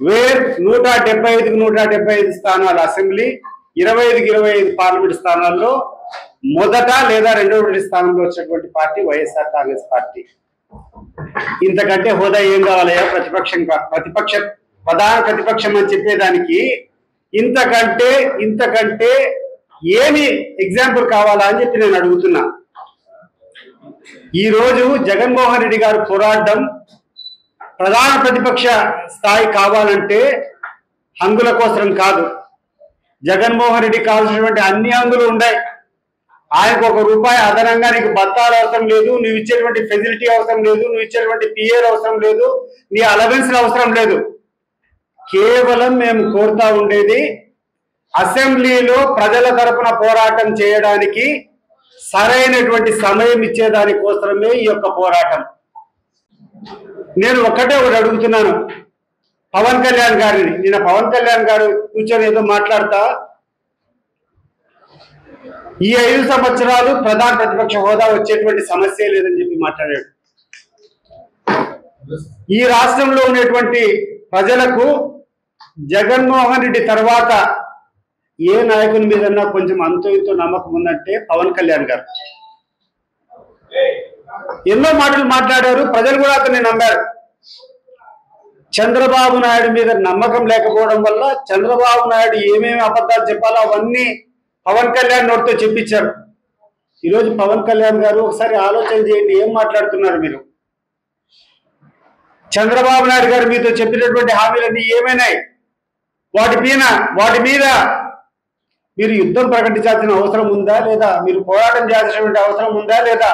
Wear 175కి 175 స్థానాలు assembly, 25కి 25 parliament స్థానాల్లో మొదట లేదా రెండవ స్థానంలో వచ్చినటువంటి పార్టీ వైఎస్ఆర్ కాంగ్రెస్ పార్టీ. ఇంతకంటే హోదా ఏం కావాలయ్యా? ప్రధాన ప్రతిపక్షం అని చెప్పేదానికి ఇంతకంటే ఏమి ఎగ్జాంపుల్ కావాలా అని చెప్పి నేను అడుగుతున్నా. ఈరోజు జగన్మోహన్ రెడ్డి గారు పోరాటం ప్రధాన ప్రతిపక్ష స్థాయి కావాలంటే హంగుల కోసం కాదు. జగన్మోహన్ రెడ్డి కావాల్సినటువంటి అన్ని హంగులు ఉన్నాయి. ఆయనకు ₹1 అదనంగా నీకు బత్తాలు అవసరం లేదు, నువ్వు ఇచ్చేటువంటి ఫెసిలిటీ అవసరం లేదు, నువ్వు ఇచ్చేటువంటి పిఏలు అవసరం లేదు, నీ అలవెన్స్లు అవసరం లేదు. కేవలం మేము కోరుతా ఉండేది అసెంబ్లీలో ప్రజల తరపున పోరాటం చేయడానికి సరైనటువంటి సమయం ఇచ్చేదాని కోసమే ఈ యొక్క పోరాటం. నేను ఒకటి అడుగుతున్నాను పవన్ కళ్యాణ్ గారిని. నిన్న పవన్ కళ్యాణ్ గారు కూర్చొని ఏదో మాట్లాడతా ఈ 5 సంవత్సరాలు ప్రధాన ప్రతిపక్ష హోదా వచ్చేటువంటి సమస్య లేదని చెప్పి మాట్లాడాడు. ఈ రాష్ట్రంలో ఉన్నటువంటి ప్రజలకు జగన్మోహన్ రెడ్డి తర్వాత ఏ నాయకుని మీదన్నా కొంచెం అంతో ఇంతో నమ్మకం ఉందంటే పవన్ కళ్యాణ్ గారు. ఎన్నో మాటలు మాట్లాడారు, ప్రజలు కూడా అతన్ని నమ్మారు. చంద్రబాబు నాయుడు మీద నమ్మకం లేకపోవడం వల్ల చంద్రబాబు నాయుడు ఏమేమి అబద్ధాలు చెప్పాలో అవన్నీ పవన్ కళ్యాణ్ నోటితో చెప్పించారు. ఈరోజు పవన్ కళ్యాణ్ గారు ఒకసారి ఆలోచన చేయండి, ఏం మాట్లాడుతున్నారు మీరు? చంద్రబాబు నాయుడు గారు మీతో చెప్పినటువంటి హామీలన్నీ ఏమైనాయి? వాటి మీద మీరు యుద్ధం ప్రకటించాల్సిన అవసరం ఉందా లేదా? మీరు పోరాటం చేయాల్సినటువంటి అవసరం ఉందా లేదా?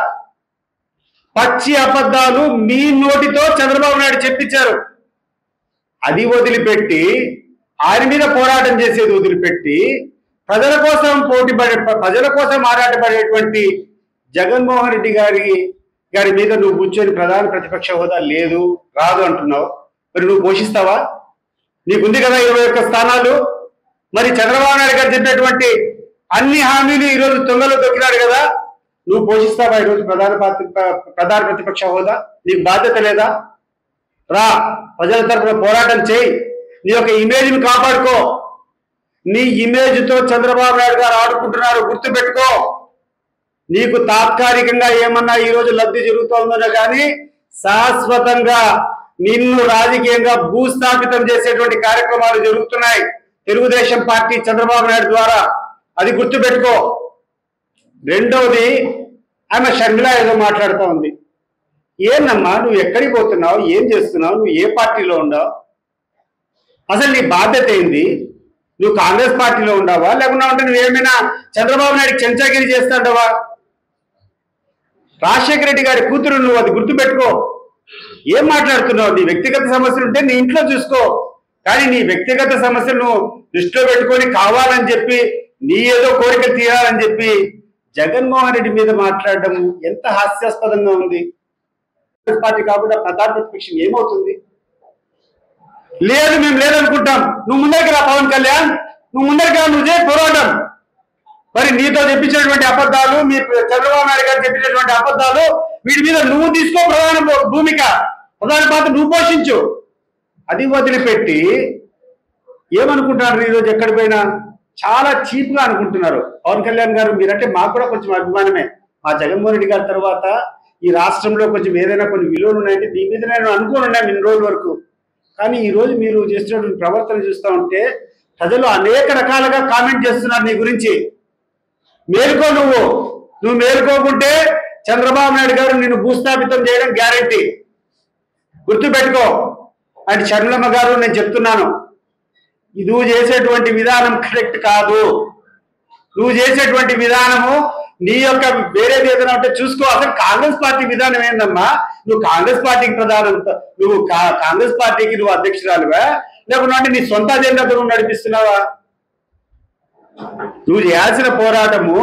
పచ్చి అబద్ధాలు మీ నోటితో చంద్రబాబు నాయుడు చెప్పించారు. అది వదిలిపెట్టి, ఆయన మీద పోరాటం చేసేది వదిలిపెట్టి, ప్రజల కోసం ఆరాటపడేటువంటి జగన్మోహన్ రెడ్డి గారి మీద నువ్వు కూర్చొని ప్రధాన ప్రతిపక్ష హోదా లేదు రాదు అంటున్నావు. మరి నువ్వు పోషిస్తావా? నీకుంది కదా 21 స్థానాలు. మరి చంద్రబాబు నాయుడు గారు చెప్పినటువంటి అన్ని హామీలు ఈరోజు తొంగలో దొక్కినాడు కదా, నువ్వు పోషిస్తావా ఈరోజు ప్రధాన ప్రతిపక్ష హోదా? నీకు బాధ్యత లేదా? రా, ప్రజల తరఫున పోరాటం చేయి, నీ యొక్క ఇమేజ్ని కాపాడుకో. నీ ఇమేజ్తో చంద్రబాబు నాయుడు గారు ఆడుకుంటున్నారు, గుర్తుపెట్టుకో. నీకు తాత్కాలికంగా ఏమన్నా ఈరోజు లబ్ధి జరుగుతుందో కానీ శాశ్వతంగా నిన్ను రాజకీయంగా భూస్థాపితం చేసేటువంటి కార్యక్రమాలు జరుగుతున్నాయి తెలుగుదేశం పార్టీ చంద్రబాబు నాయుడు ద్వారా. అది గుర్తుపెట్టుకో. రెండవది, ఆమె షర్మిల ఏదో మాట్లాడుతూ ఉంది. ఏందమ్మా నువ్వు ఎక్కడికి పోతున్నావు? ఏం చేస్తున్నావు? నువ్వు ఏ పార్టీలో ఉండవు? అసలు నీ బాధ్యత ఏంది? నువ్వు కాంగ్రెస్ పార్టీలో ఉండవా, లేకుండా ఉంటే నువ్వేమైనా చంద్రబాబు నాయుడు చెంచాగిరి చేస్తాడవా? రాజశేఖర రెడ్డి గారి కూతురు నువ్వు, అది గుర్తుపెట్టుకో. ఏం మాట్లాడుతున్నావు? నీ వ్యక్తిగత సమస్యలు ఉంటే నీ ఇంట్లో చూసుకో, కానీ నీ వ్యక్తిగత సమస్యలను దృష్టిలో పెట్టుకొని కావాలని చెప్పి నీ ఏదో కోరికలు తీరాలని చెప్పి జగన్మోహన్ రెడ్డి మీద మాట్లాడడం ఎంత హాస్యాస్పదంగా ఉంది. పార్టీ కాకుండా ప్రధాన ప్రతిపక్షం ఏమవుతుంది? లేదు, మేము లేదనుకుంటాం. నువ్వు ముందరికి రా పవన్ కళ్యాణ్, నువ్వు ముందరికి రా, నువ్వు చేయ పోరాటం. మరి నీతో చెప్పించినటువంటి అబద్ధాలు, మీ చంద్రబాబు నాయుడు గారు చెప్పినటువంటి అబద్ధాలు, వీటి మీద నువ్వు తీసుకో ప్రధాన పాత్ర నువ్వు పోషించు. అది వదిలిపెట్టి ఏమనుకుంటున్నారు ఈరోజు ఎక్కడి పోయినా చాలా చీప్ గా అనుకుంటున్నారు. పవన్ కళ్యాణ్ గారు మీరంటే మాకు కూడా కొంచెం అభిమానమే. మా జగన్మోహన్ రెడ్డి గారి తర్వాత ఈ రాష్ట్రంలో కొంచెం ఏదైనా కొన్ని విలువలు ఉన్నాయంటే నీ మీద నేను అనుకోని ఉన్నాను ఇన్ని రోజుల వరకు. కానీ ఈ రోజు మీరు చేస్తున్నటువంటి ప్రవర్తన చూస్తూ ఉంటే ప్రజలు అనేక రకాలుగా కామెంట్ చేస్తున్నారు నీ గురించి. మేలుకో, నువ్వు మేలుకోకుంటే చంద్రబాబు నాయుడు గారు నిన్ను భూస్థాపితం చేయడం గ్యారంటీ, గుర్తుపెట్టుకో. అంటే షర్మిలమ్మ గారు, నేను చెప్తున్నాను, నువ్వు చేసేటువంటి విధానం కరెక్ట్ కాదు. నువ్వు చేసేటువంటి విధానము నీ యొక్క వేరేది ఏదైనా ఉంటే చూసుకో. అసలు కాంగ్రెస్ పార్టీ విధానం ఏందమ్మా? నువ్వు కాంగ్రెస్ పార్టీకి కాంగ్రెస్ పార్టీకి నువ్వు అధ్యక్షురాలువా, లేకుంటే నీ సొంత అజెండాతో నువ్వు నడిపిస్తున్నావా? నువ్వు చేయాల్సిన పోరాటము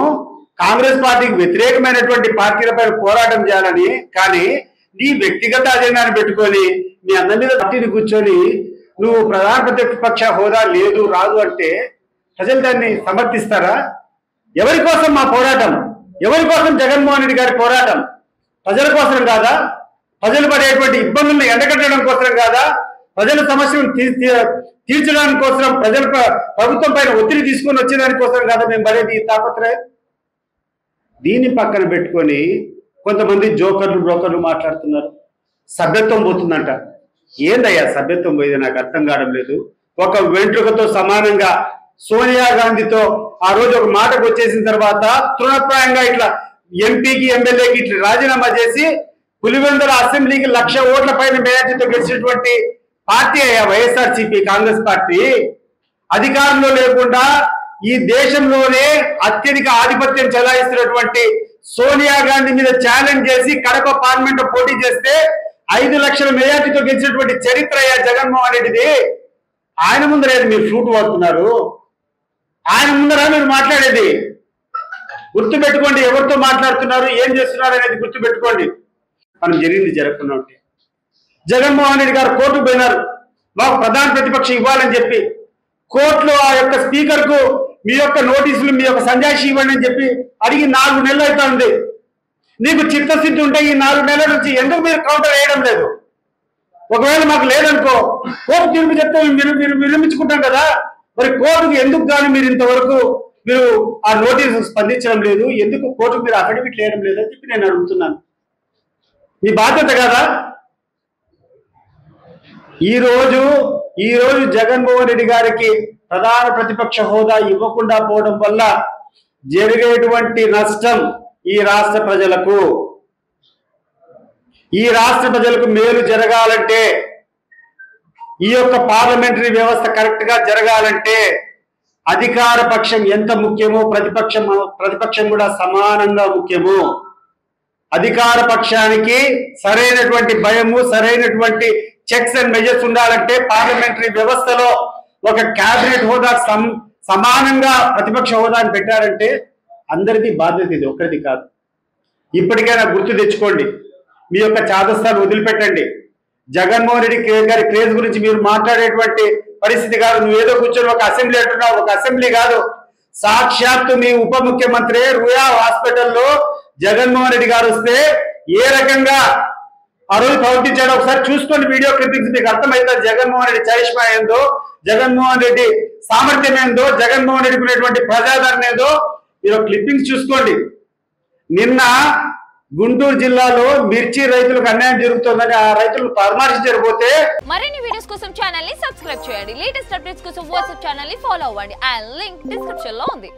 కాంగ్రెస్ పార్టీకి వ్యతిరేకమైనటువంటి పార్టీలపై పోరాటం చేయాలని, కానీ నీ వ్యక్తిగత అజెండాను పెట్టుకొని మీ అందరి మీద పార్టీని కూర్చొని నువ్వు ప్రధాన ప్రతిపక్ష హోదా లేదు రాదు అంటే ప్రజలు దాన్ని సమర్థిస్తారా? ఎవరి కోసం మా పోరాటం? ఎవరి కోసం జగన్మోహన్ రెడ్డి గారి పోరాటం? ప్రజల కోసం కాదా? ప్రజలు పడేటువంటి ఇబ్బందులను ఎండగట్టడం కోసం కాదా? ప్రజల సమస్యలను తీర్చడానికి కోసం ప్రభుత్వం పైన ఒత్తిడి తీసుకొని వచ్చేదానికోసం కదా మేము పడేది ఈ తాపత్రయం. దీన్ని పక్కన పెట్టుకొని కొంతమంది జోకర్లు బ్రోకర్లు మాట్లాడుతున్నారు. సభ్యత్వం పోతుందంట. ఏందయ్యా సభ్యత్వం పోయేది నాకు అర్థం కావడం లేదు. ఒక వెంట్రుకతో సమానంగా సోనియా గాంధీతో ఆ రోజు ఒక మాటకు వచ్చేసిన తర్వాత తృణప్రాయంగా ఇట్లా ఎంపీకి ఎమ్మెల్యేకి ఇట్లా రాజీనామా చేసి పులివెందుల అసెంబ్లీకి 1,00,000 ఓట్ల పైన మేయార్టీతో గెలిచినటువంటి పార్టీ అయ్యా వైఎస్ఆర్సీపీ కాంగ్రెస్ పార్టీ. అధికారంలో లేకుండా ఈ దేశంలోనే అత్యధిక ఆధిపత్యం చెలాయిస్తున్నటువంటి సోనియా గాంధీ మీద ఛాలెంజ్ చేసి కడప పార్లమెంట్ పోటీ చేస్తే 5 లక్షల మెజార్టీతో గెలిచినటువంటి చరిత్ర అయ్యా జగన్మోహన్ రెడ్డిది. ఆయన ముందర మీరు ఫ్లూట్ వాడుతున్నారు, ఆయన ముందర మీరు మాట్లాడేది. గుర్తుపెట్టుకోండి, ఎవరితో మాట్లాడుతున్నారు, ఏం చేస్తున్నారు అనేది గుర్తుపెట్టుకోండి. మనం జరిగింది జరగకుండా ఉంటే జగన్మోహన్ రెడ్డి గారు కోర్టుకు పోయినారు, మాకు ప్రధాన ప్రతిపక్షం ఇవ్వాలని చెప్పి. కోర్టులో ఆ యొక్క స్పీకర్ కు మీ యొక్క నోటీసులు, మీ యొక్క సంజాయిషి ఇవ్వండి అని చెప్పి అడిగి 4 నెలలు అవుతుంది. నీకు చిత్తశుద్ధి ఉంటే ఈ 4 నెలల నుంచి ఎందుకు మీరు కౌంటర్ వేయడం లేదు? ఒకవేళ మాకు లేదనుకో కోర్టు తీర్పు చెప్తే మీరు విరమించుకుంటాం కదా. మరి కోర్టుకు ఎందుకు కానీ మీరు ఇంతవరకు మీరు ఆ నోటీసు స్పందించడం లేదు, ఎందుకు కోర్టుకు మీరు అఫిడవిట్ వేయడం లేదని చెప్పి నేను అడుగుతున్నాను. మీ బాధ్యత కదా. ఈ రోజు జగన్మోహన్ రెడ్డి గారికి ప్రధాన ప్రతిపక్ష హోదా ఇవ్వకుండా పోవడం వల్ల జరిగేటువంటి నష్టం ఈ రాష్ట్ర ప్రజలకు మేలు జరగాలంటే, ఈ యొక్క పార్లమెంటరీ వ్యవస్థ కరెక్ట్ గా జరగాలంటే అధికార పక్షం ఎంత ముఖ్యమో ప్రతిపక్షం కూడా సమానంగా ముఖ్యము. అధికార పక్షానికి సరైనటువంటి భయము, సరైనటువంటి చెక్స్ అండ్ మెజర్స్ ఉండాలంటే పార్లమెంటరీ వ్యవస్థలో ఒక క్యాబినెట్ హోదా సమానంగా ప్రతిపక్ష హోదాని పెట్టారంటే అందరిది బాధ్యత, ఇది ఒక్కరిది కాదు. ఇప్పటికైనా గుర్తు తెచ్చుకోండి, మీ యొక్క చాదస్తాలు వదిలిపెట్టండి. జగన్మోహన్ రెడ్డి గారి క్రేజ్ గురించి మీరు మాట్లాడేటువంటి పరిస్థితి కాదు. నువ్వు ఏదో కూర్చొని ఒక అసెంబ్లీ అంటున్నావు, ఒక అసెంబ్లీ కాదు, సాక్షాత్తు మీ ఉప ముఖ్యమంత్రి రుయా హాస్పిటల్లో జగన్మోహన్ రెడ్డి గారు వస్తే ఏ రకంగా ఆ రోజు ప్రవర్తించాడో ఒకసారి చూసుకోండి. వీడియో క్లిప్పింగ్స్ మీకు అర్థమవుతుంది. జగన్మోహన్ రెడ్డి చరిష్మా ఏందో, జగన్మోహన్ రెడ్డి సామర్థ్యం ఏందో, జగన్మోహన్ రెడ్డికి ఉన్నటువంటి ప్రజాదరణ ఏదో మీరు క్లిప్పింగ్స్ చూసుకోండి. నిన్న గుంటూరు జిల్లాలో మిర్చి రైతులకు అన్యాయం జరుగుతుందని ఆ రైతులు పరామర్శించకపోతే మరిన్ని వీడియోస్ కోసం ఛానల్ ని సబ్స్క్రైబ్ చేయండి. లేటెస్ట్ అప్డేట్స్ కోసం వాట్సాప్ ఛానల్ ని ఫాలో అవ్వండి. ఆ లింక్ డిస్క్రిప్షన్ లో ఉంది.